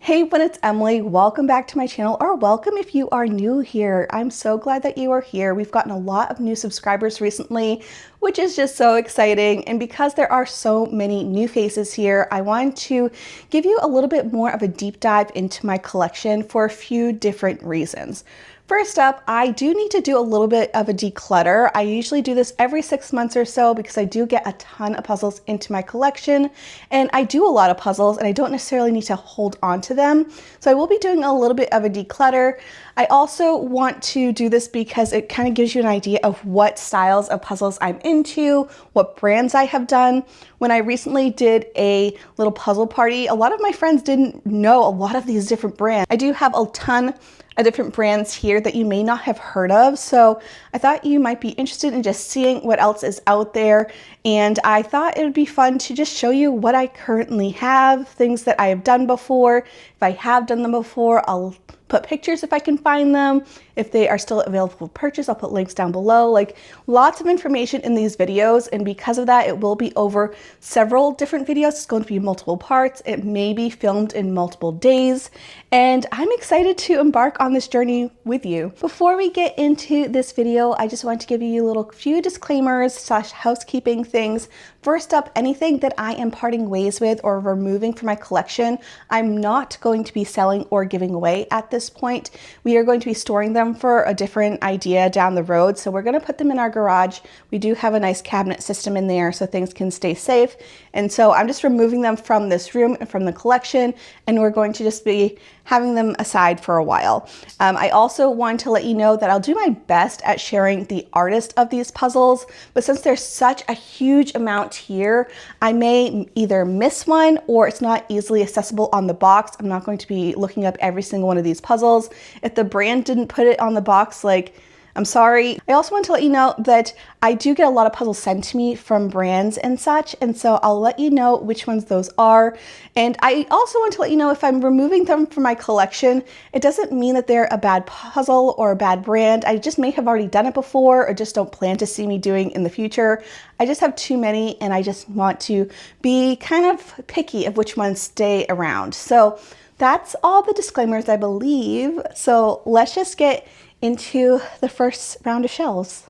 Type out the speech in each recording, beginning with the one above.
Hey, when it's Emily, welcome back to my channel, or welcome if you are new here. I'm so glad that you are here. We've gotten a lot of new subscribers recently, which is just so exciting. And because there are so many new faces here, I wanted to give you a little bit more of a deep dive into my collection for a few different reasons. First up, I do need to do a little bit of a declutter. I usually do this every 6 months or so because I do get a ton of puzzles into my collection, and I do a lot of puzzles and I don't necessarily need to hold on to them. So I will be doing a little bit of a declutter. I also want to do this because it kind of gives you an idea of what styles of puzzles I'm into, what brands I have done. When I recently did a little puzzle party, a lot of my friends didn't know a lot of these different brands. I do have a ton of different brands here that you may not have heard of. So I thought you might be interested in just seeing what else is out there. And I thought it would be fun to just show you what I currently have, things that I have done before. If I have done them before, I'll put pictures if I can find them. If they are still available for purchase, I'll put links down below. Like, lots of information in these videos, and because of that, it will be over several different videos. It's going to be multiple parts. It may be filmed in multiple days, and I'm excited to embark on this journey with you. Before we get into this video, I just want to give you a little few disclaimers / housekeeping things. First up, anything that I am parting ways with or removing from my collection, I'm not going to be selling or giving away at this point. We are going to be storing them for a different idea down the road. So we're going to put them in our garage. We do have a nice cabinet system in there so things can stay safe. And so I'm just removing them from this room and from the collection, and we're going to just be having them aside for a while. I also want to let you know that I'll do my best at sharing the artist of these puzzles, but since there's such a huge amount here, I may either miss one or it's not easily accessible on the box. I'm not going to be looking up every single one of these puzzles. If the brand didn't put it on the box, like, I'm sorry. I also want to let you know that I do get a lot of puzzles sent to me from brands and such, and so I'll let you know which ones those are. And I also want to let you know if I'm removing them from my collection, it doesn't mean that they're a bad puzzle or a bad brand. I just may have already done it before or just don't plan to see me doing in the future. I just have too many, and I just want to be kind of picky of which ones stay around. So that's all the disclaimers, I believe. So let's just get into the first round of shells.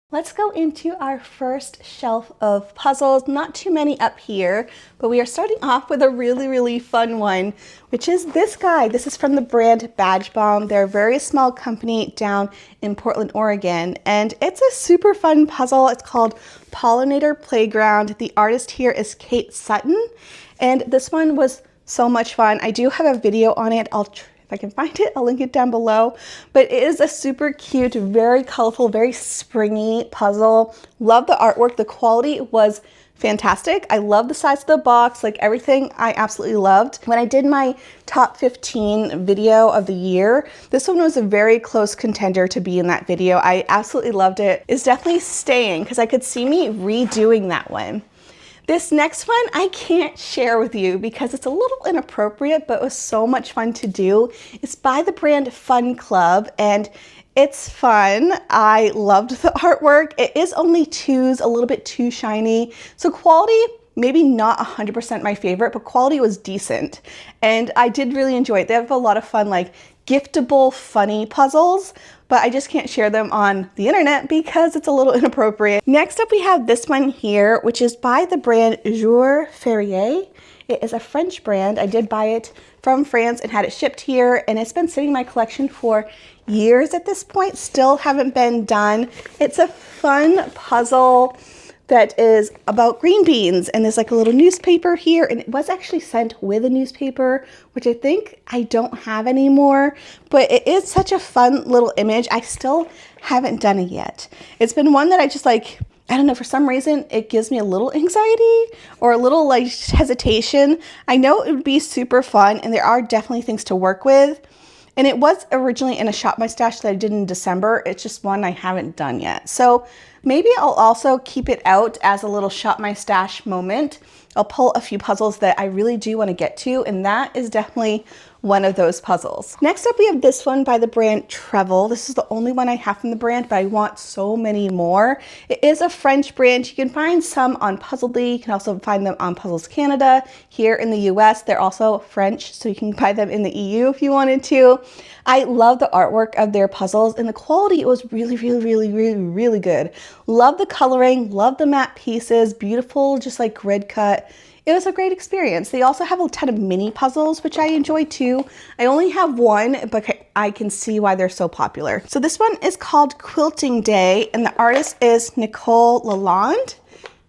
Let's go into our first shelf of puzzles. Not too many up here, but we are starting off with a really fun one, which is this guy. This is from the brand Badge Bomb. They're a very small company down in Portland, Oregon, and it's a super fun puzzle. It's called Pollinator Playground. The artist here is Kate Sutton, and this one was so much fun. I do have a video on it. If I can find it, I'll link it down below. But it is a super cute, very colorful, very springy puzzle. Love the artwork. The quality was fantastic. I love the size of the box, like everything I absolutely loved. When I did my top 15 video of the year, this one was a very close contender to be in that video. I absolutely loved it. It's definitely staying because I could see me redoing that one. This next one I can't share with you because it's a little inappropriate, but it was so much fun to do. It's by the brand Fun Club, and it's fun. I loved the artwork. It is only twos, a little bit too shiny. So quality, maybe not 100% my favorite, but quality was decent. And I did really enjoy it. They have a lot of fun, like giftable, funny puzzles, but I just can't share them on the internet because it's a little inappropriate. Next up, we have this one here, which is by the brand Jour Férié. It is a French brand. I did buy it from France and had it shipped here, and it's been sitting in my collection for years at this point. Still haven't been done. It's a fun puzzle that is about green beans, and there's like a little newspaper here, and it was actually sent with a newspaper, which I think I don't have anymore, but it is such a fun little image. I still haven't done it yet. It's been one that I just like, I don't know, for some reason it gives me a little anxiety or a little like hesitation. I know it would be super fun, and there are definitely things to work with. And it was originally in a Shop My Stash that I did in December. It's just one I haven't done yet. So maybe I'll also keep it out as a little Shop My Stash moment. I'll pull a few puzzles that I really do want to get to, and that is definitely one of those puzzles. Next up, we have this one by the brand Trevell. This is the only one I have from the brand, but I want so many more. It is a French brand. You can find some on Puzzledly. You can also find them on Puzzles Canada. Here in the US, they're also French, so you can buy them in the EU if you wanted to. I love the artwork of their puzzles, and the quality, it was really good. Love the coloring, love the matte pieces, beautiful, just like grid cut. It was a great experience. They also have a ton of mini puzzles, which I enjoy too. I only have one, but I can see why they're so popular. So this one is called Quilting Day, and the artist is Nicole Lalonde.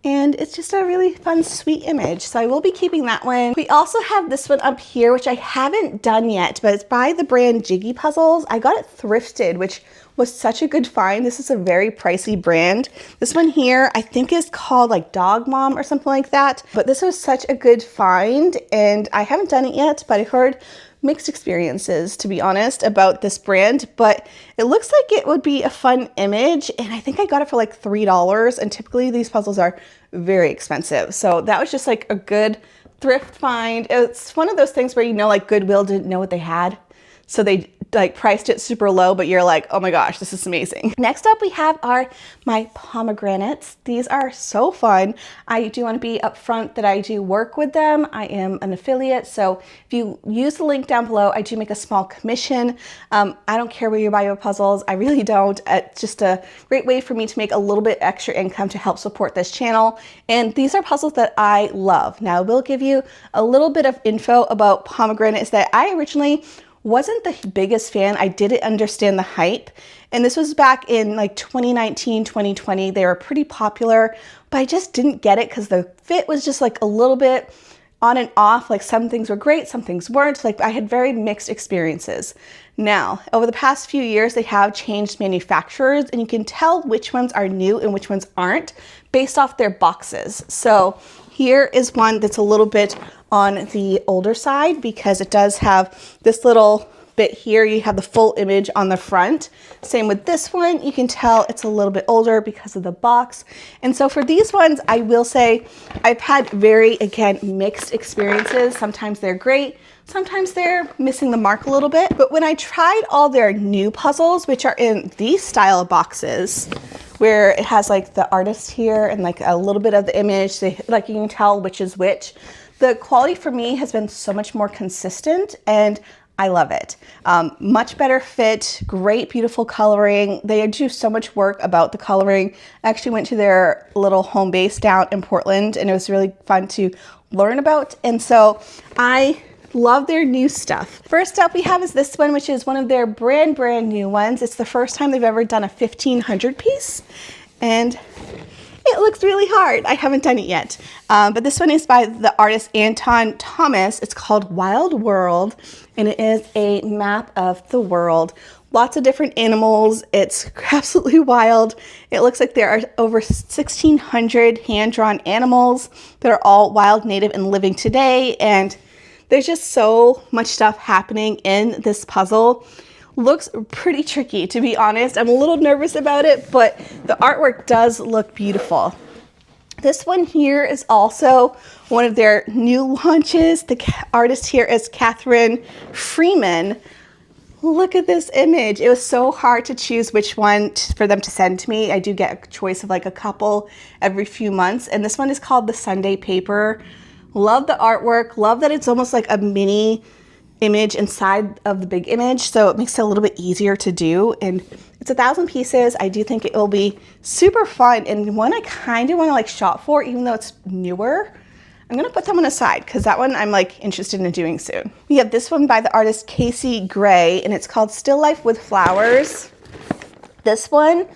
And it's just a really fun, sweet image. So I will be keeping that one. We also have this one up here, which I haven't done yet, but it's by the brand Jiggy Puzzles. I got it thrifted, which was such a good find. This is a very pricey brand. This one here, I think is called like Dog Mom or something like that. But this was such a good find, and I haven't done it yet, but I heard mixed experiences, to be honest, about this brand, but it looks like it would be a fun image, and I think I got it for like $3, and typically these puzzles are very expensive. So that was just like a good thrift find. It's one of those things where, you know, like Goodwill didn't know what they had, so they like priced it super low, but you're like, oh my gosh, this is amazing. Next up, we have my pomegranates. These are so fun. I do want to be upfront that I do work with them. I am an affiliate, so if you use the link down below, I do make a small commission. I don't care where you buy your puzzles. I really don't. It's just a great way for me to make a little bit extra income to help support this channel. And these are puzzles that I love. Now, I will give you a little bit of info about pomegranates that I originally wasn't the biggest fan. I didn't understand the hype. And this was back in like 2019, 2020. They were pretty popular, but I just didn't get it because the fit was just like a little bit on and off. Like some things were great, some things weren't. Like I had very mixed experiences. Now, over the past few years, they have changed manufacturers, and you can tell which ones are new and which ones aren't based off their boxes. So here is one that's a little bit on the older side because it does have this little bit here. You have the full image on the front. Same with this one. You can tell it's a little bit older because of the box. And so for these ones, I will say I've had very, again, mixed experiences. Sometimes they're great. Sometimes they're missing the mark a little bit. But when I tried all their new puzzles, which are in these style boxes, where it has like the artist here and like a little bit of the image, like you can tell which is which, the quality for me has been so much more consistent, and I love it. Much better fit, great, beautiful coloring. They do so much work about the coloring. I actually went to their little home base down in Portland, and it was really fun to learn about. And so I love their new stuff. First up we have is this one, which is one of their brand new ones. It's the first time they've ever done a 1500 piece, and it looks really hard. I haven't done it yet. But this one is by the artist Anton Thomas. It's called Wild World, and it is a map of the world. Lots of different animals. It's absolutely wild. It looks like there are over 1,600 hand-drawn animals that are all wild, native, and living today. And there's just so much stuff happening in this puzzle. Looks pretty tricky, to be honest. I'm a little nervous about it, but the artwork does look beautiful. This one here is also one of their new launches. The artist here is Catherine Freeman. Look at this image. It was so hard to choose which one for them to send to me. I do get a choice of like a couple every few months, and this one is called the Sunday Paper. Love the artwork. Love that it's almost like a mini image inside of the big image, so it makes it a little bit easier to do. And it's 1,000 pieces. I do think it will be super fun, and one I kind of want to like shop for, even though it's newer. I'm gonna put that one aside because that one I'm like interested in doing soon. We have this one by the artist Casey Gray, and it's called Still Life with Flowers. This one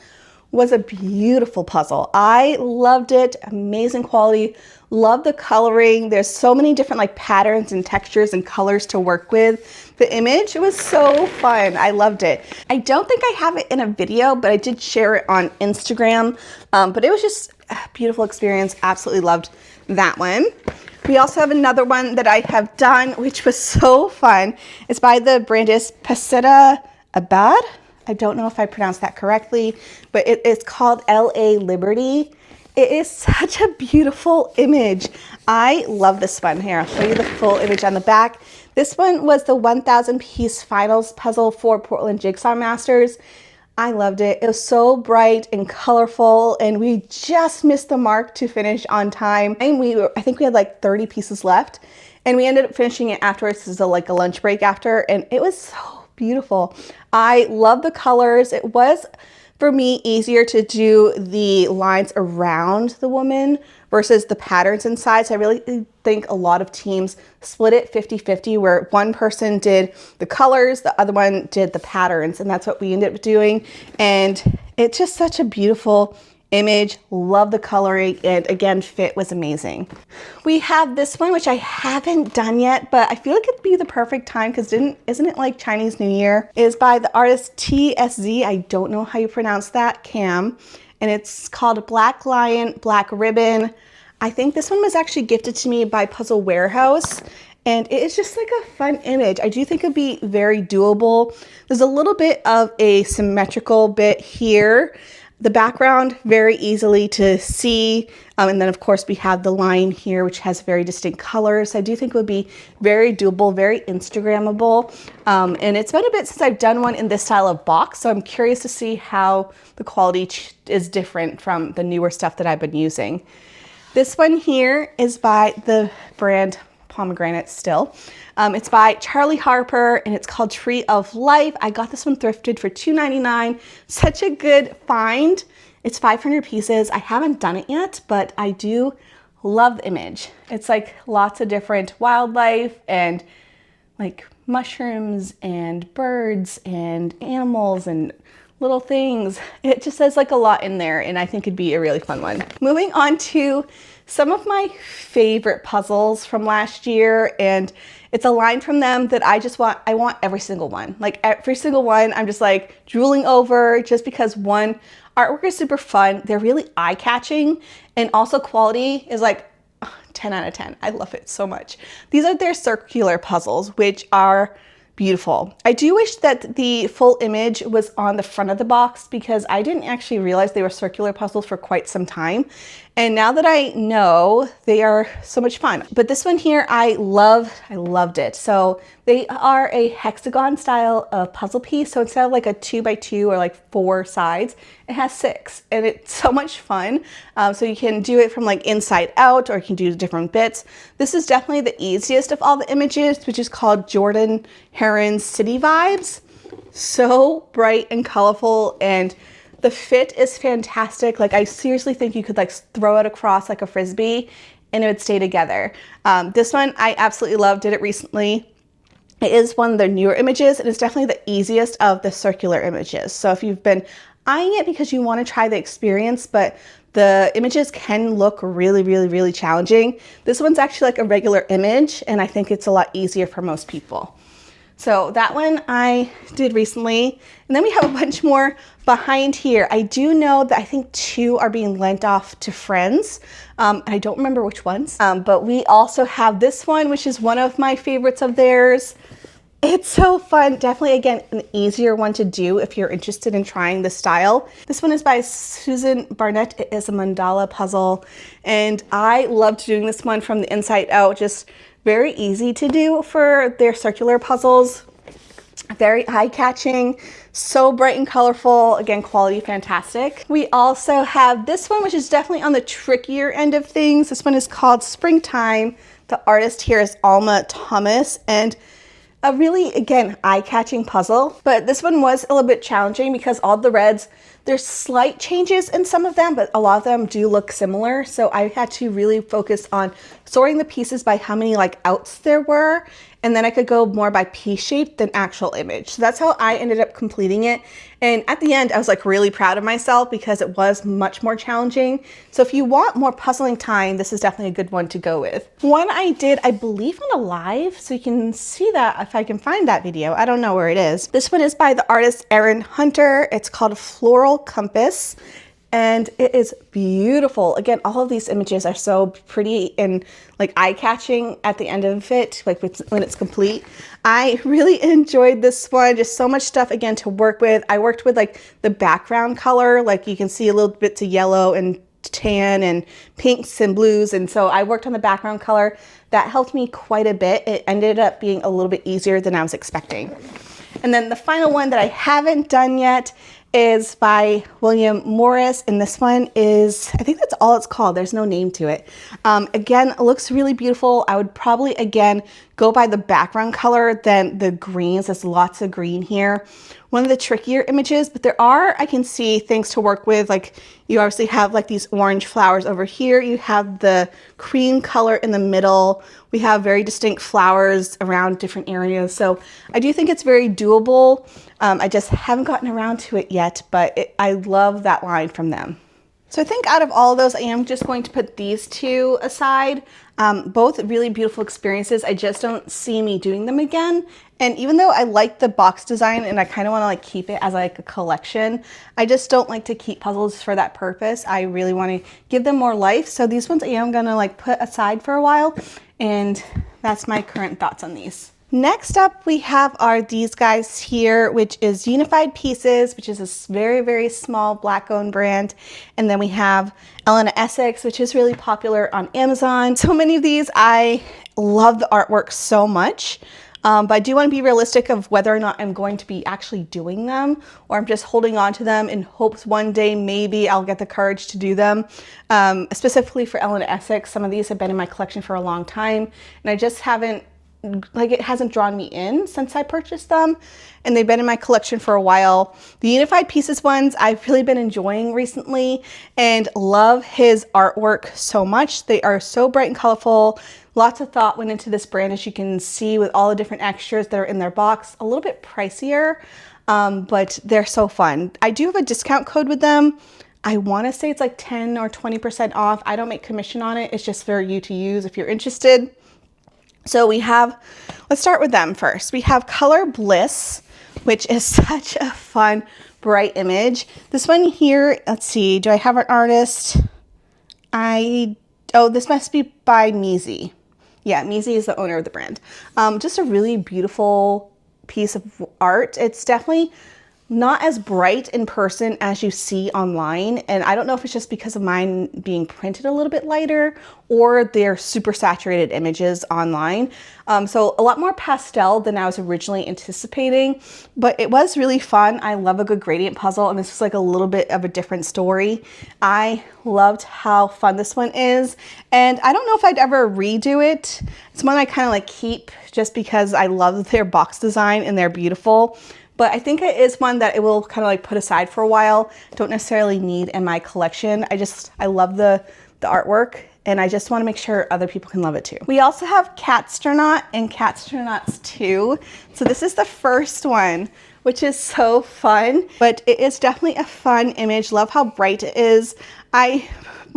was a beautiful puzzle. I loved it. Amazing quality. Love the coloring. There's so many different like patterns and textures and colors to work with. The image, it was so fun. I loved it. I don't think I have it in a video, but I did share it on Instagram. But it was just a beautiful experience. Absolutely loved that one. We also have another one that I have done, which was so fun. It's by the brand Pasita Abad. I don't know if I pronounced that correctly, but it's called LA Liberty. It is such a beautiful image. I love this one. Here, I'll show you the full image on the back. This one was the 1,000 piece finals puzzle for Portland Jigsaw Masters. I loved it. It was so bright and colorful, and we just missed the mark to finish on time. And I think we had like 30 pieces left, and we ended up finishing it afterwards as like a lunch break after, and it was so beautiful. I love the colors. It was, for me, easier to do the lines around the woman versus the patterns inside. So I really think a lot of teams split it 50-50, where one person did the colors, the other one did the patterns, and that's what we ended up doing. And it's just such a beautiful image. Love the coloring, and again, fit was amazing. We have this one, which I haven't done yet, but I feel like it'd be the perfect time because isn't it like Chinese New Year? It is by the artist TSZ. I don't know how you pronounce that, Cam. And it's called Black Lion, Black Ribbon. I think this one was actually gifted to me by Puzzle Warehouse, and it is just like a fun image. I do think it'd be very doable. There's a little bit of a symmetrical bit here. The background, very easily to see. And then of course we have the line here, which has very distinct colors. I do think it would be very doable, very Instagrammable. And it's been a bit since I've done one in this style of box, so I'm curious to see how the quality is different from the newer stuff that I've been using. This one here is by the brand Pomegranate still. It's by Charlie Harper, and it's called Tree of Life. I got this one thrifted for $2.99. Such a good find. It's 500 pieces. I haven't done it yet, but I do love the image. It's like lots of different wildlife and like mushrooms and birds and animals and little things. It just says like a lot in there, and I think it'd be a really fun one. Moving on to some of my favorite puzzles from last year, and it's a line from them that I want every single one. Like every single one, I'm just like drooling over, just because one, artwork is super fun. They're really eye-catching, and also quality is like 10 out of 10. I love it so much. These are their circular puzzles, which are beautiful. I do wish that the full image was on the front of the box, because I didn't actually realize they were circular puzzles for quite some time. And now that I know, they are so much fun. But this one here, I loved it. So they are a hexagon style of puzzle piece. So instead of like a 2x2 or like 4 sides, it has 6, and it's so much fun. So you can do it from like inside out, or you can do different bits. This is definitely the easiest of all the images, which is called Jordan Heron's City Vibes. So bright and colorful, and the fit is fantastic. Like I seriously think you could like throw it across like a Frisbee and it would stay together. This one I absolutely loved, did it recently. It is one of their newer images, and it's definitely the easiest of the circular images. So if you've been eyeing it because you want to try the experience, but the images can look really challenging, this one's actually like a regular image, and I think it's a lot easier for most people. So that one I did recently. And then we have a bunch more behind here. I do know that I think 2 are being lent off to friends. I don't remember which ones, but we also have this one, which is one of my favorites of theirs. It's so fun. Definitely, again, an easier one to do if you're interested in trying this style. This one is by Susan Barnett. It is a mandala puzzle, and I loved doing this one from the inside out. Just very easy to do for their circular puzzles. Very eye-catching, so bright and colorful. Again, quality fantastic. We also have this one, which is definitely on the trickier end of things. This one is called Springtime. The artist here is Alma Thomas, and a really, again, eye-catching puzzle. But this one was a little bit challenging because all the reds, there's slight changes in some of them, but a lot of them do look similar. So I had to really focus on sorting the pieces by how many like outs there were, and then I could go more by piece shape than actual image. So that's how I ended up completing it. And at the end, I was like really proud of myself because it was much more challenging. So if you want more puzzling time, this is definitely a good one to go with. One I did, I believe, on a live, so you can see that if I can find that video. I don't know where it is. This one is by the artist Erin Hunter. It's called Floral Compass, and it is beautiful. Again, all of these images are so pretty and like eye-catching at the end of it, like when it's complete. I really enjoyed this one. Just so much stuff, again, to work with. I worked with like the background color, like you can see a little bit to yellow and tan and pinks and blues, and so I worked on the background color. That helped me quite a bit. It ended up being a little bit easier than I was expecting. And then the final one that I haven't done yet is by William Morris, and this one is, I think that's all it's called. There's no name to it. Again, it looks really beautiful. I would probably, again, go by the background color than the greens. There's lots of green here. One of the trickier images, but there are, I can see things to work with. Like you obviously have like these orange flowers over here. You have the cream color in the middle. We have very distinct flowers around different areas. So I do think it's very doable. I just haven't gotten around to it yet, but I love that line from them. So I think out of all of those, I am just going to put these two aside. Both really beautiful experiences. I just don't see me doing them again. And even though I like the box design and I kind of want to like keep it as like a collection, I just don't like to keep puzzles for that purpose. I really want to give them more life. So these ones I am going to like put aside for a while, and that's my current thoughts on these. Next up we have these guys here, which is Unified Pieces, which is a very, very small Black owned brand. And then we have Elena Essex, which is really popular on Amazon. So many of these, I love the artwork so much. But I do want to be realistic of whether or not I'm going to be actually doing them, or I'm just holding on to them in hopes one day maybe I'll get the courage to do them. Specifically for Elena Essex, some of these have been in my collection for a long time, and I just haven't, like, it hasn't drawn me in since I purchased them, and they've been in my collection for a while. The Unified Pieces ones I've really been enjoying recently and love his artwork so much. They are so bright and colorful. Lots of thought went into this brand, as you can see, with all the different extras that are in their box. A little bit pricier, but they're so fun. I do have a discount code with them. I want to say it's like 10 or 20% off. I don't make commission on it. It's just for you to use if you're interested. So we have, let's start with them first. We have Color Bliss, which is such a fun, bright image. This one here, let's see, do I have an artist? Oh, this must be by Measy. Yeah, Measy is the owner of the brand. Just a really beautiful piece of art. It's definitely not as bright in person as you see online, and I don't know if it's just because of mine being printed a little bit lighter, or they're super saturated images online. So a lot more pastel than I was originally anticipating, but it was really fun. I love a good gradient puzzle, and this was like a little bit of a different story. I loved how fun this one is, and I don't know if I'd ever redo it. It's one I kind of like keep just because I love their box design and they're beautiful. But I think it is one that it will kind of like put aside for a while. Don't necessarily need in my collection. I love the artwork, and I just want to make sure other people can love it too. We also have Catstranaut and Catstranauts 2. So this is the first one, which is so fun, but it is definitely a fun image. Love how bright it is. I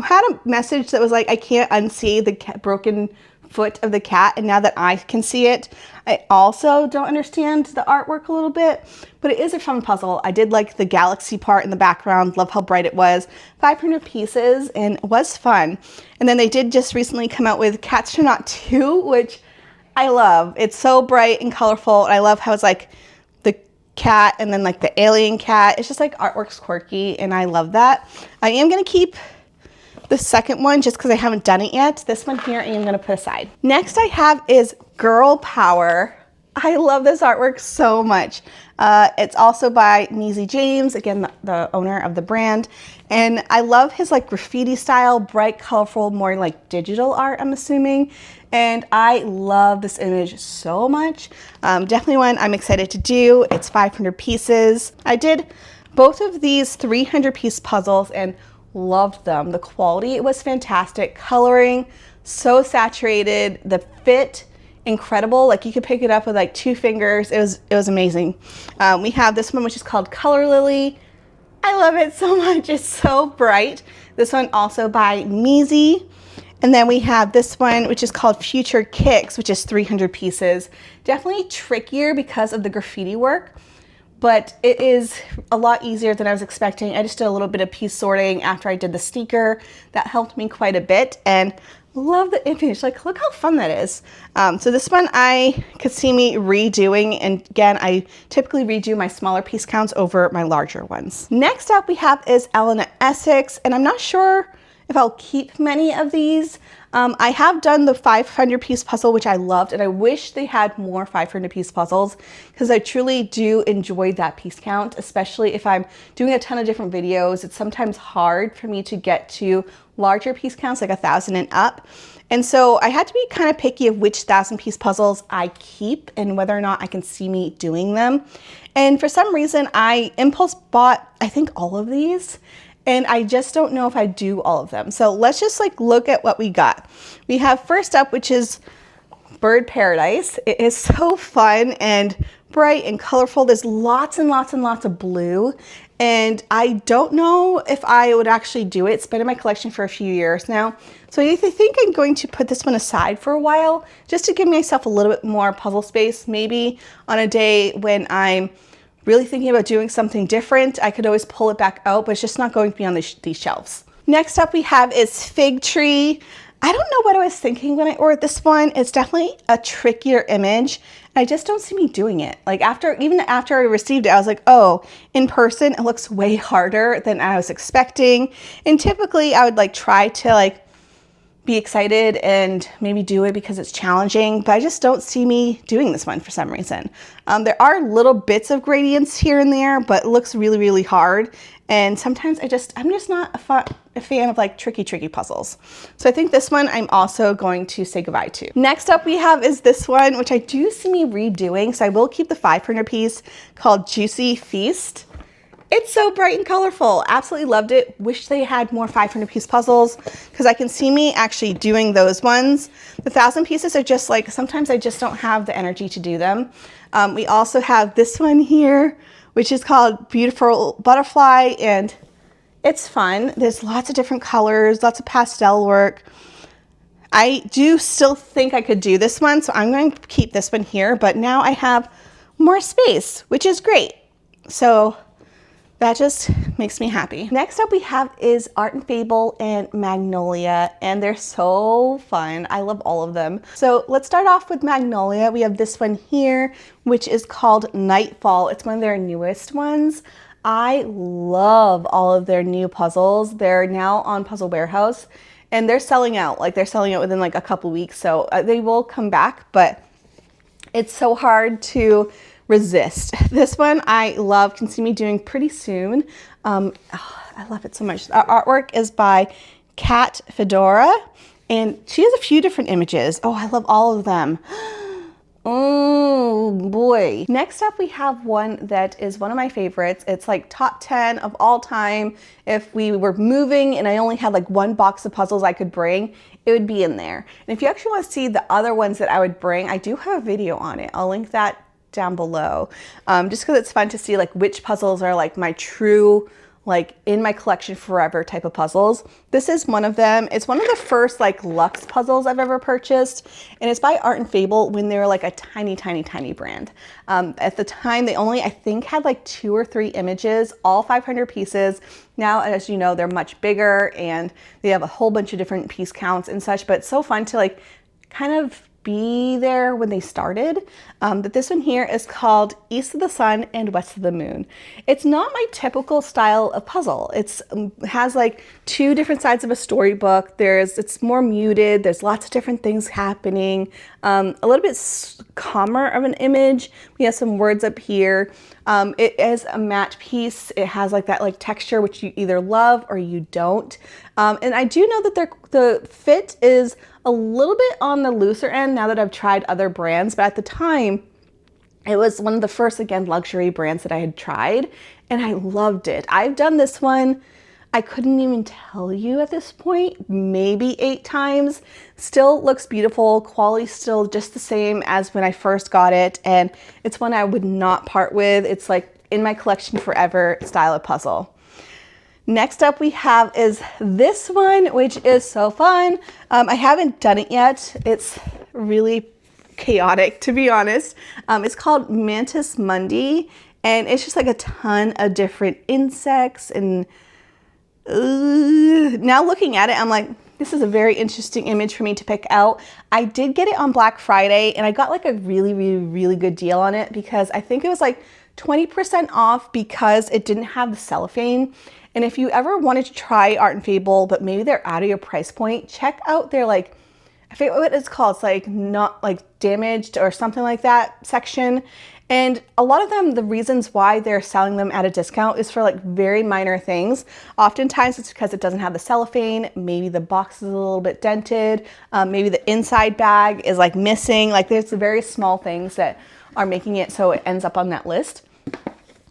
had a message that was like, I can't unsee the broken foot of the cat, and now that I can see it, I also don't understand the artwork a little bit, but it is a fun puzzle. I did like the galaxy part in the background, love how bright it was. 500 pieces, and it was fun. And then they did just recently come out with Catstranaut 2, which I love. It's so bright and colorful, and I love how it's like the cat and then like the alien cat. It's just like artwork's quirky, and I love that. I am gonna keep the second one just because I haven't done it yet. This one here I am going to put aside. Next I have is Girl Power. I love this artwork so much. It's also by Measy James, again the owner of the brand, and I love his like graffiti style, bright, colorful, more like digital art, I'm assuming, and I love this image so much. Definitely one I'm excited to do. It's 500 pieces. I did both of these 300 piece puzzles and loved them. The quality, it was fantastic. Coloring, so saturated. The fit, incredible. Like you could pick it up with like 2 fingers. It was amazing. We have this one, which is called Color Lily. I love it so much. It's so bright. This one also by Measy. And then we have this one, which is called Future Kicks, which is 300 pieces. Definitely trickier because of the graffiti work, but it is a lot easier than I was expecting. I just did a little bit of piece sorting after I did the sticker. That helped me quite a bit, and love the image. Like, look how fun that is. So this one I could see me redoing, and again, I typically redo my smaller piece counts over my larger ones. Next up we have is Elena Essex, and I'm not sure if I'll keep many of these. I have done the 500 piece puzzle, which I loved, and I wish they had more 500 piece puzzles because I truly do enjoy that piece count, especially if I'm doing a ton of different videos. It's sometimes hard for me to get to larger piece counts, like 1,000 and up. And so I had to be kind of picky of which 1,000 piece puzzles I keep and whether or not I can see me doing them. And for some reason, I impulse bought, I think, all of these. And I just don't know if I do all of them. So let's just like look at what we got. We have first up, which is Bird Paradise. It is so fun and bright and colorful. There's lots and lots and lots of blue. And I don't know if I would actually do it. It's been in my collection for a few years now. So I think I'm going to put this one aside for a while just to give myself a little bit more puzzle space. Maybe on a day when I'm really thinking about doing something different, I could always pull it back out, but it's just not going to be on these shelves. Next up we have is Fig Tree. I don't know what I was thinking when I ordered this one. It's definitely a trickier image. I just don't see me doing it. Like even after I received it, I was like, oh, in person, it looks way harder than I was expecting. And typically I would like try to like be excited and maybe do it because it's challenging, but I just don't see me doing this one for some reason. There are little bits of gradients here and there, but it looks really, really hard. And sometimes I'm just not a fan of like tricky puzzles. So I think this one I'm also going to say goodbye to. Next up we have is this one, which I do see me redoing. So I will keep the 500 piece called Juicy Feast. It's so bright and colorful. Absolutely loved it. Wish they had more 500 piece puzzles because I can see me actually doing those ones. The 1,000 pieces are just like, sometimes I just don't have the energy to do them. We also have this one here, which is called Beautiful Butterfly, and it's fun. There's lots of different colors, lots of pastel work. I do still think I could do this one, so I'm going to keep this one here, but now I have more space, which is great. So that just makes me happy. Next up we have is Art Fable and Magnolia, and they're so fun. I love all of them. So let's start off with Magnolia. We have this one here, which is called Nightfall. It's one of their newest ones. I love all of their new puzzles. They're now on Puzzle Warehouse and they're selling out. Like they're selling out within like a couple weeks. So they will come back, but it's so hard to resist. This one I love, can see me doing pretty soon. I love it so much. Our artwork is by Cat Fedora, and she has a few different images. Oh, I love all of them. Oh boy. Next up we have one that is one of my favorites. It's like top 10 of all time. If we were moving and I only had like one box of puzzles I could bring, it would be in there. And if you actually want to see the other ones that I would bring, I do have a video on it. I'll link that down below, just because it's fun to see like which puzzles are like my true, like in my collection forever type of puzzles. This is one of them. It's one of the first like luxe puzzles I've ever purchased, and it's by Art Fable when they were like a tiny brand. At the time they only, I think, had like 2 or 3 images, all 500 pieces. Now, as you know, they're much bigger and they have a whole bunch of different piece counts and such, but it's so fun to like kind of be there when they started. But this one here is called East of the Sun and West of the Moon. It's not my typical style of puzzle. It has like 2 different sides of a storybook. It's more muted. There's lots of different things happening. A little bit calmer of an image. We have some words up here. It is a matte piece. It has like that like texture which you either love or you don't. And I do know that the fit is a little bit on the looser end now that I've tried other brands, but at the time it was one of the first, again, luxury brands that I had tried, and I loved it. I've done this one, I couldn't even tell you at this point, maybe 8 times. Still looks beautiful, quality still just the same as when I first got it, and it's one I would not part with. It's like in my collection forever style of puzzle. Next up we have is this one, which is so fun. I haven't done it yet. It's really chaotic, to be honest. It's called Mantis Mundi, and it's just like a ton of different insects. And now looking at it, I'm like, this is a very interesting image for me to pick out. I did get it on Black Friday, and I got like a really good deal on it because I think it was like 20% off because it didn't have the cellophane. And if you ever wanted to try Art and Fable, but maybe they're out of your price point, check out their like, I forget what it's called. It's like not like damaged or something like that section. And a lot of them, the reasons why they're selling them at a discount is for like very minor things. Oftentimes it's because it doesn't have the cellophane, maybe the box is a little bit dented, maybe the inside bag is like missing. Like there's the very small things that are making it so it ends up on that list.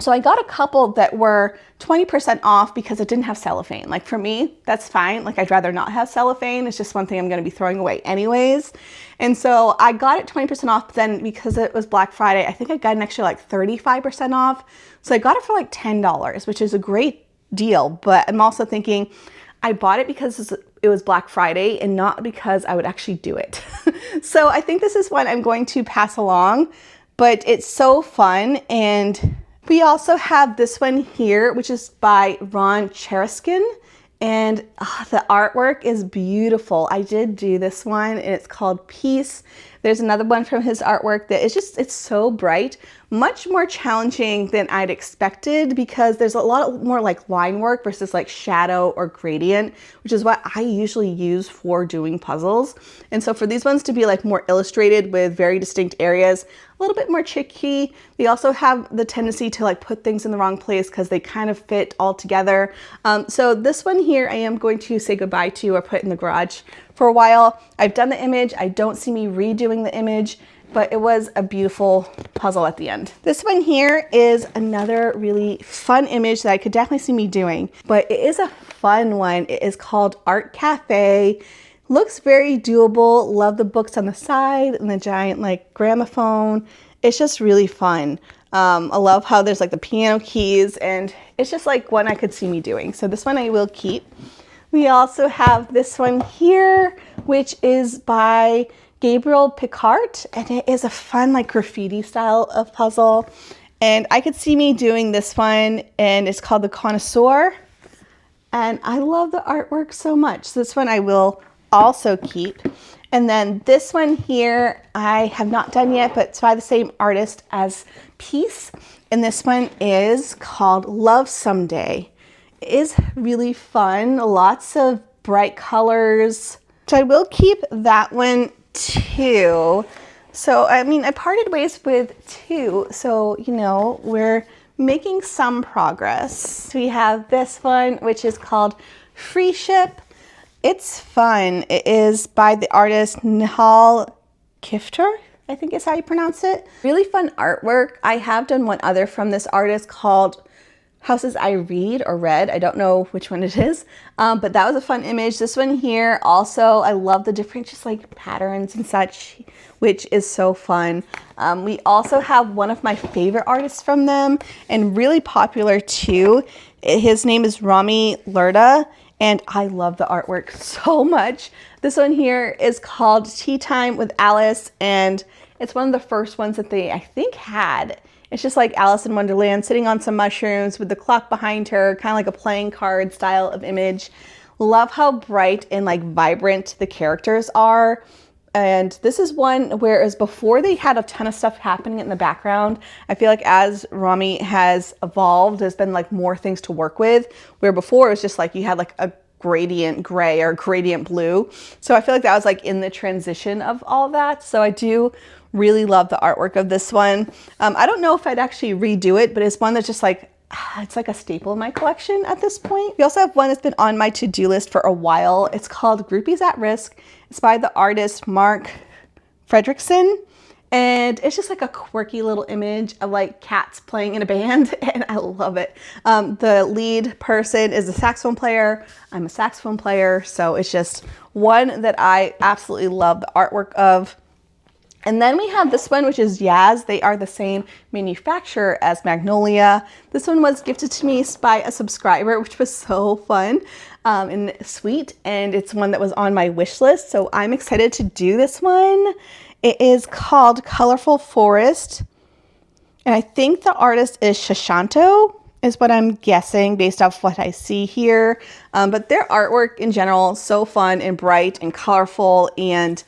So I got a couple that were 20% off because it didn't have cellophane. Like for me, that's fine. Like I'd rather not have cellophane. It's just one thing I'm going to be throwing away anyways. And so I got it 20% off, but then because it was Black Friday, I think I got an extra like 35% off. So I got it for like $10, which is a great deal. But I'm also thinking I bought it because it was Black Friday and not because I would actually do it. So I think this is one I'm going to pass along, but it's so fun. And we also have this one here, which is by Ron Cheryskin, and the artwork is beautiful. I did do this one, and it's called Peace. There's another one from his artwork that is just, it's so bright, much more challenging than I'd expected because there's a lot more like line work versus like shadow or gradient, which is what I usually use for doing puzzles. And so for these ones to be like more illustrated with very distinct areas, a little bit more tricky. They also have the tendency to like put things in the wrong place because they kind of fit all together. So this one here, I am going to say goodbye to or put in the garage for a while. I've done the image. I don't see me redoing the image, but it was a beautiful puzzle at the end. This one here is another really fun image that I could definitely see me doing, but it is a fun one. It is called Art Cafe. Looks very doable. Love the books on the side and the giant like gramophone. It's just really fun. I love how there's like the piano keys, and it's just like one I could see me doing. So this one I will keep. We also have this one here, which is by Gabriel Picard, and it is a fun like graffiti style of puzzle. And I could see me doing this one, and it's called the Connoisseur. And I love the artwork so much. So this one I will also keep. And then this one here, I have not done yet, but it's by the same artist as Peace. And this one is called Love Someday. It is really fun, lots of bright colors. So I will keep that one too. So, I mean, I parted ways with two. So, you know, we're making some progress. So we have this one, which is called Free Ship. It's fun. It is by the artist Nihal Kifter, I think is how you pronounce it. Really fun artwork. I have done one other from this artist called Houses I Read or Read. I don't know which one it is, but that was a fun image. This one here also, I love the different just like patterns and such, which is so fun. We also have one of my favorite artists from them and really popular too. His name is Rami Lerda, and I love the artwork so much. This one here is called Tea Time with Alice, and it's one of the first ones that they, I think, had. It's just like Alice in Wonderland sitting on some mushrooms with the clock behind her, kind of like a playing card style of image. Love how bright and like vibrant the characters are. And this is one whereas before they had a ton of stuff happening in the background. I feel like as Rami has evolved, there's been like more things to work with, where before it was just like you had like a gradient gray or gradient blue. So I feel like that was like in the transition of all that. So I do really love the artwork of this one. I don't know if I'd actually redo it, but it's one that's just like, it's like a staple in my collection at this point. We also have one that's been on my to-do list for a while. It's called Groupies at Risk. It's by the artist Mark Fredrickson. And it's just like a quirky little image of like cats playing in a band, and I love it. The lead person is a saxophone player. I'm a saxophone player, so it's just one that I absolutely love the artwork of. And then we have this one, which is Yaz. They are the same manufacturer as Magnolia. This one was gifted to me by a subscriber, which was so fun and sweet. And it's one that was on my wish list. So I'm excited to do this one. It is called Colorful Forest. And I think the artist is Shashanto, is what I'm guessing based off what I see here. But their artwork in general, so fun and bright and colorful, and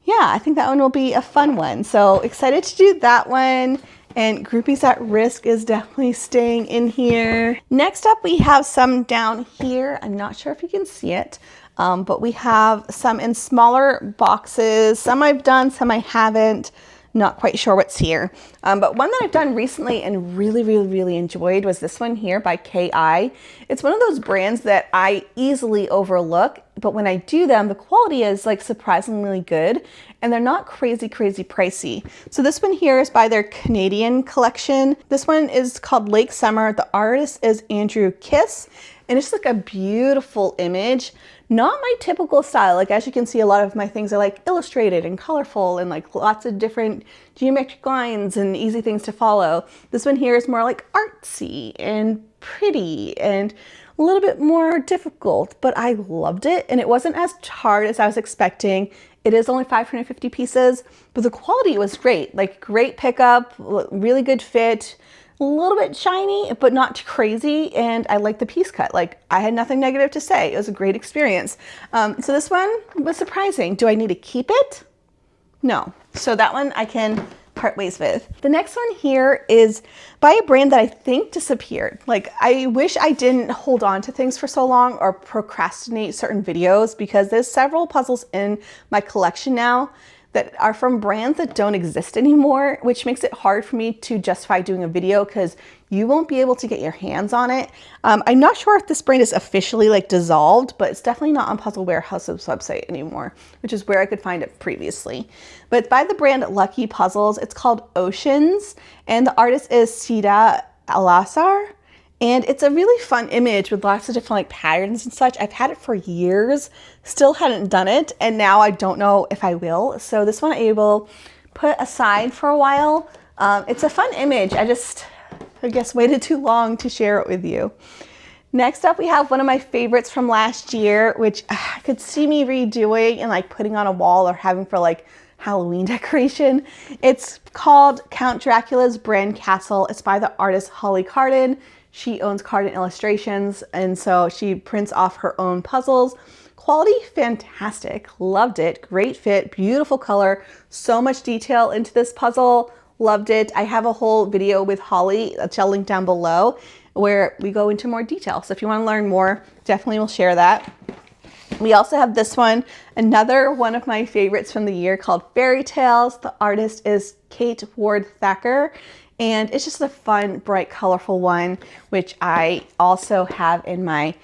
yeah, I think that one will be a fun one. So excited to do that one. And Groupies at Risk is definitely staying in here. Next up, we have some down here. I'm not sure if you can see it, but we have some in smaller boxes. Some I've done, some I haven't. Not quite sure what's here. But one that I've done recently and really enjoyed was this one here by KI. It's one of those brands that I easily overlook, but when I do them, the quality is like surprisingly good and they're not crazy pricey. So this one here is by their Canadian collection. This one is called Lake Summer. The artist is Andrew Kiss, and it's like a beautiful image. Not my typical style. Like, as you can see, a lot of my things are like illustrated and colorful and like lots of different geometric lines and easy things to follow. This one here is more like artsy and pretty and a little bit more difficult, but I loved it. And it wasn't as hard as I was expecting. It is only 550 pieces, but the quality was great. Like, great pickup, really good fit. A little bit shiny, but not crazy, and I like the piece cut. Like, I had nothing negative to say. It was a great experience. So this one was surprising. Do I need to keep it? No. So that one I can part ways with. The next one here is by a brand that I think disappeared. Like, I wish I didn't hold on to things for so long or procrastinate certain videos, because there's several puzzles in my collection now that are from brands that don't exist anymore, which makes it hard for me to justify doing a video because you won't be able to get your hands on it. I'm not sure if this brand is officially like dissolved, but it's definitely not on Puzzle Warehouse's website anymore, which is where I could find it previously. But it's by the brand Lucky Puzzles. It's called Oceans, and the artist is Sida Al-Assar. And it's a really fun image with lots of different like patterns and such. I've had it for years, still hadn't done it, and now I don't know if I will. So this one I will put aside for a while. It's a fun image. I guess waited too long to share it with you. Next up, we have one of my favorites from last year, which I could see me redoing and like putting on a wall or having for like Halloween decoration. It's called Count Dracula's Brand Castle. It's by the artist Holly Carden. She owns Carden Illustrations, and so she prints off her own puzzles. Quality, fantastic. Loved it. Great fit, beautiful color, so much detail into this puzzle. Loved it. I have a whole video with Holly, which I'll link down below, where we go into more detail. So if you want to learn more, definitely will share that. We also have this one, another one of my favorites from the year, called Fairy Tales. The artist is Kate Ward Thacker. And it's just a fun, bright, colorful one, which I also have in my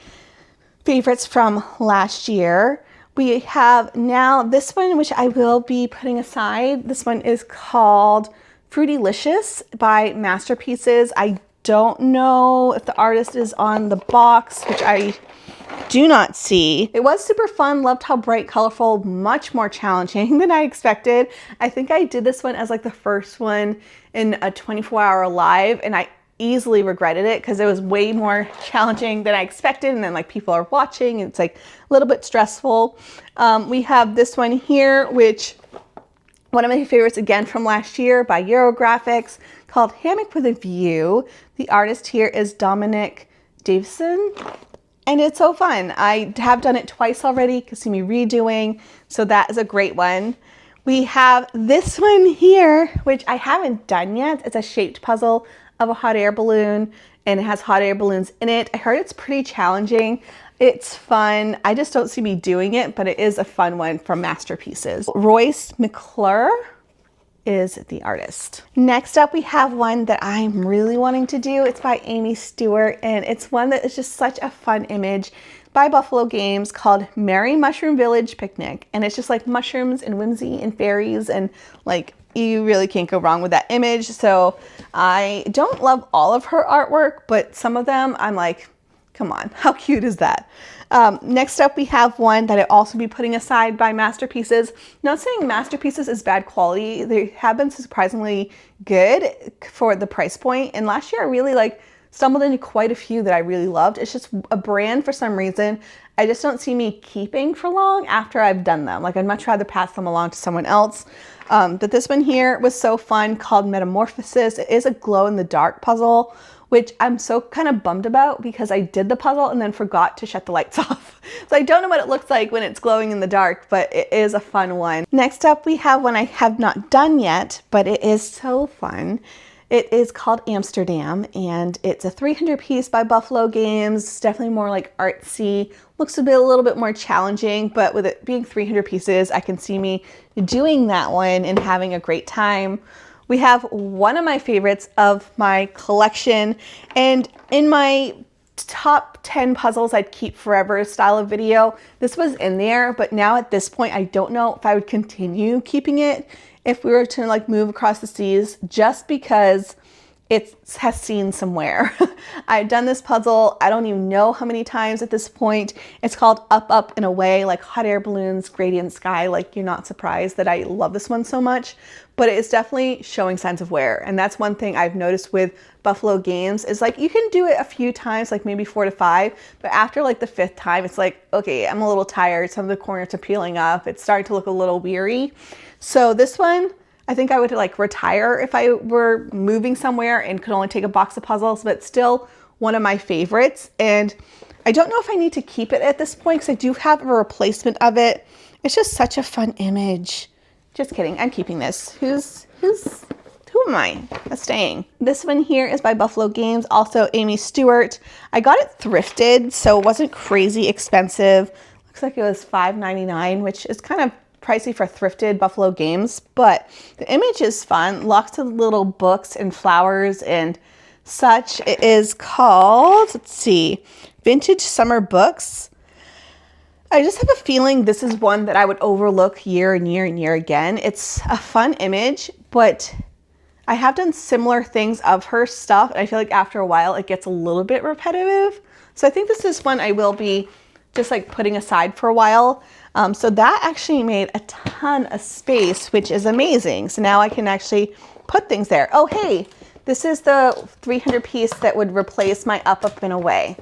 favorites from last year. We have now this one, which I will be putting aside. This one is called Fruitylicious by Masterpieces. I don't know if the artist is on the box, which I do not see. It was super fun. Loved how bright, colorful, much more challenging than I expected. I think I did this one as like the first one in a 24-hour live, and I easily regretted it because it was way more challenging than I expected, and then like people are watching and it's like a little bit stressful. We have this one here, which one of my favorites again from last year by Eurographics, called Hammock with a View. The artist here is Dominic Davison. And it's so fun. I have done it twice already. You can see me redoing. So that is a great one. We have this one here, which I haven't done yet. It's a shaped puzzle of a hot air balloon, and it has hot air balloons in it. I heard it's pretty challenging. It's fun. I just don't see me doing it, but it is a fun one from Masterpieces. Royce McClure is the artist. Next up, we have one that I'm really wanting to do. It's by Amy Stewart, and it's one that is just such a fun image by Buffalo Games, called Merry Mushroom Village Picnic. And it's just like mushrooms and whimsy and fairies, and like you really can't go wrong with that image. So I don't love all of her artwork, but some of them I'm like, come on, how cute is that? Next up, we have one that I'll also be putting aside by Masterpieces. Not saying Masterpieces is bad quality. They have been surprisingly good for the price point. And last year I really like stumbled into quite a few that I really loved. It's just a brand for some reason I just don't see me keeping for long after I've done them. Like, I'd much rather pass them along to someone else. But this one here was so fun, called Metamorphosis. It is a glow-in-the-dark puzzle, which I'm so kind of bummed about because I did the puzzle and then forgot to shut the lights off. So I don't know what it looks like when it's glowing in the dark, but it is a fun one. Next up, we have one I have not done yet, but it is so fun. It is called Amsterdam, and it's a 300 piece by Buffalo Games. It's definitely more like artsy, looks a little bit more challenging, but with it being 300 pieces, I can see me doing that one and having a great time. We have one of my favorites of my collection, and in my top 10 puzzles I'd keep forever style of video, this was in there, but now at this point I don't know if I would continue keeping it if we were to like move across the seas, just because it has seen some wear. I've done this puzzle, I don't even know how many times at this point. It's called Up, Up and Away, like hot air balloons, gradient sky. Like, you're not surprised that I love this one so much, but it's definitely showing signs of wear. And that's one thing I've noticed with Buffalo Games is like, you can do it a few times, like maybe 4 to 5, but after like the 5th time, it's like, okay, I'm a little tired. Some of the corners are peeling up. It's starting to look a little weary. So this one, I think I would like retire if I were moving somewhere and could only take a box of puzzles, but still one of my favorites. And I don't know if I need to keep it at this point because I do have a replacement of it. It's just such a fun image. Just kidding, I'm keeping this. Who am I? That's staying. This one here is by Buffalo Games, also Amy Stewart. I got it thrifted, so it wasn't crazy expensive. Looks like it was $5.99, which is kind of pricey for thrifted Buffalo Games, but the image is fun. Lots of little books and flowers and such. It is called, let's see, Vintage Summer Books. I just have a feeling this is one that I would overlook year and year and year again. It's a fun image, but I have done similar things of her stuff, and I feel like after a while it gets a little bit repetitive. So I think this is one I will be just like putting aside for a while. So that actually made a ton of space, which is amazing. So now I can actually put things there. Oh, hey, this is the 300 piece that would replace my Up, Up and Away.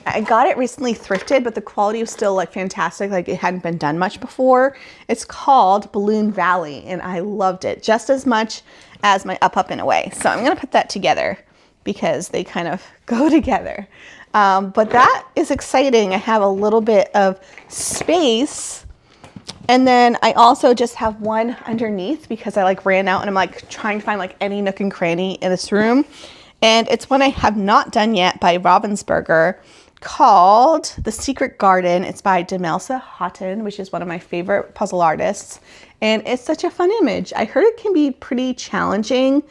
I got it recently thrifted, but the quality was still like fantastic. Like, it hadn't been done much before. It's called Balloon Valley, and I loved it just as much as my Up, Up and Away. So I'm gonna put that together because they kind of go together. But that is exciting. I have a little bit of space, and then I also just have one underneath because I like ran out and I'm like trying to find like any nook and cranny in this room. And it's one I have not done yet by Ravensburger, called The Secret Garden. It's by Demelsa Houghton, which is one of my favorite puzzle artists. And it's such a fun image. I heard it can be pretty challenging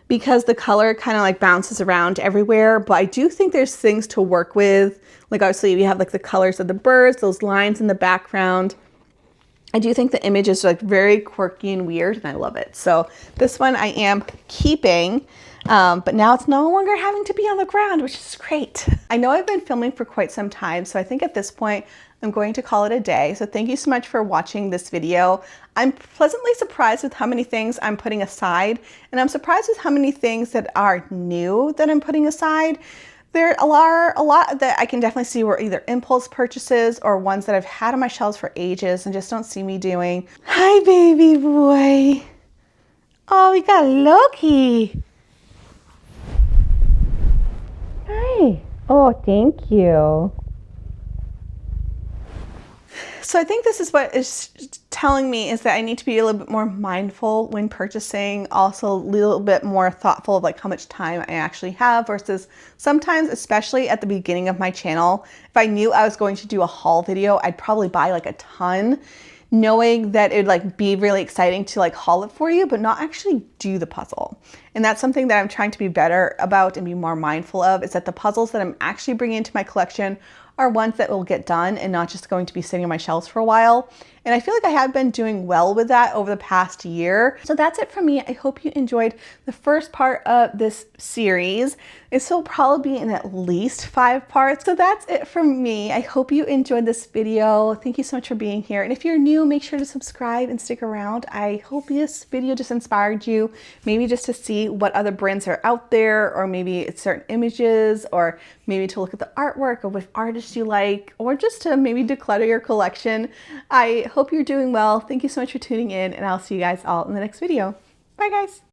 because the color kind of like bounces around everywhere, but I do think there's things to work with. Like, obviously we have like the colors of the birds, those lines in the background. I do think the image is like very quirky and weird, and I love it. So this one I am keeping, but now it's no longer having to be on the ground, which is great. I know I've been filming for quite some time, so I think at this point I'm going to call it a day. So thank you so much for watching this video. I'm pleasantly surprised with how many things I'm putting aside, and I'm surprised with how many things that are new that I'm putting aside. There are a lot that I can definitely see were either impulse purchases or ones that I've had on my shelves for ages and just don't see me doing. Hi, baby boy. Oh, we got Loki. Hi. Oh, thank you. So I think this is what is telling me is that I need to be a little bit more mindful when purchasing, also a little bit more thoughtful of like how much time I actually have versus sometimes, especially at the beginning of my channel, if I knew I was going to do a haul video, I'd probably buy like a ton, knowing that it'd like be really exciting to like haul it for you, but not actually do the puzzle. And that's something that I'm trying to be better about and be more mindful of, is that the puzzles that I'm actually bringing into my collection are ones that will get done and not just going to be sitting on my shelves for a while. And I feel like I have been doing well with that over the past year. So that's it from me. I hope you enjoyed the first part of this series. This will probably be in at least 5 parts. So that's it from me. I hope you enjoyed this video. Thank you so much for being here. And if you're new, make sure to subscribe and stick around. I hope this video just inspired you, maybe just to see what other brands are out there, or maybe it's certain images, or maybe to look at the artwork of which artists you like, or just to maybe declutter your collection. I hope you're doing well. Thank you so much for tuning in, and I'll see you guys all in the next video. Bye, guys.